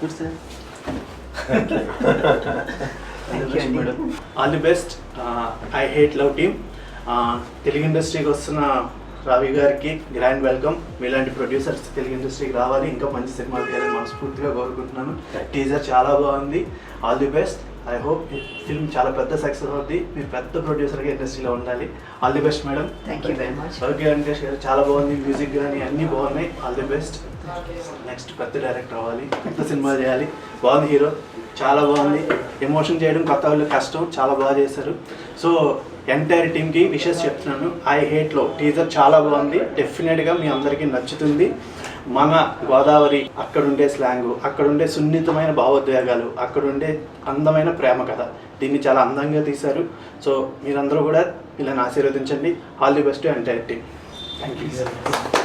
Good sir. Madam all the best. I hate love team Telugu ఇండస్ట్రీకి వస్తున్న రావి గారికి గ్రాండ్ వెల్కమ్. మీలాంటి ప్రొడ్యూసర్స్ తెలుగు ఇండస్ట్రీకి రావాలి, ఇంకా మంచి సినిమాలు తీయాలని మనస్ఫూర్తిగా కోరుకుంటున్నాను. టీజర్ చాలా బాగుంది. All the best. I hope film చాలా పెద్ద సక్సెస్ అవుతుంది. మీరు పెద్ద ప్రొడ్యూసర్గా ఇండస్ట్రీలో ఉండాలి. All the best madam. Thank you very much. Okay Venkatesh గారు చాలా బాగుంది, మ్యూజిక్ కానీ అన్నీ బాగున్నాయి. All the best. నెక్స్ట్ పెద్ద డైరెక్టర్ అవ్వాలి, పెద్ద సినిమా చేయాలి. బాగుంది హీరో, చాలా బాగుంది. ఎమోషన్ చేయడం కొత్త వాళ్ళు కష్టం, చాలా బాగా చేశారు. సో ఎంటైర్ టీమ్కి విషెస్ చెప్తున్నాను. ఐ హేట్లో టీజర్ చాలా బాగుంది, డెఫినెట్గా మీ అందరికీ నచ్చుతుంది. మన గోదావరి, అక్కడుండే స్లాంగు, అక్కడుండే సున్నితమైన భావోద్వేగాలు, అక్కడుండే అందమైన ప్రేమ కథ, దీన్ని చాలా అందంగా తీశారు. సో మీరందరూ కూడా ఇలా ఆశీర్వదించండి. All the best to entire team. Thank you.